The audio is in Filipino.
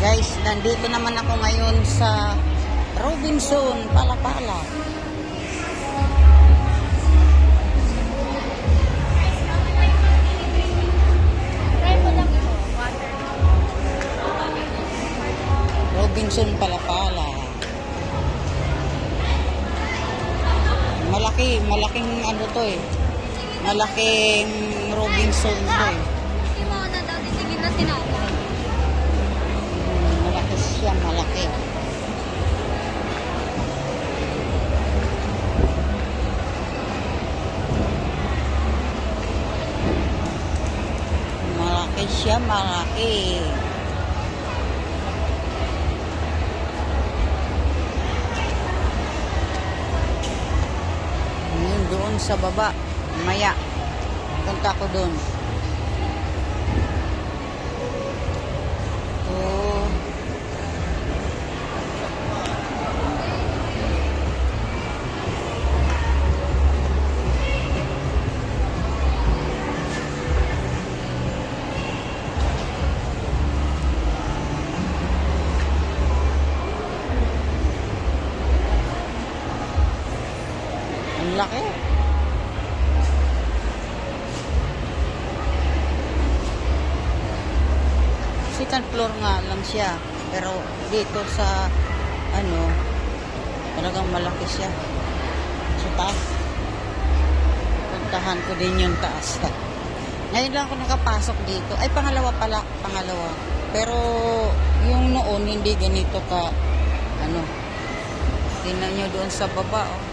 Guys, nandito naman ako ngayon sa Robinson, Palapala. Robinson, Palapala. Malaking ano to eh. Malaking Robinson to eh. Hindi mo na daw titigil na tinapay. Malaki siya, malaki. Malaki siya, malaki. Yun doon sa baba. Maya. Punta ko doon. Oh. Ang laki. Second floor nga lang siya. Pero dito sa ano, talagang malaki siya. Sa taas. Puntahan ko din yung taas. Ngayon lang ako nakapasok dito. Ay, pangalawa pala. Pangalawa. Pero yung noon, hindi ganito ka ano. Tingnan nyo doon sa baba, oh.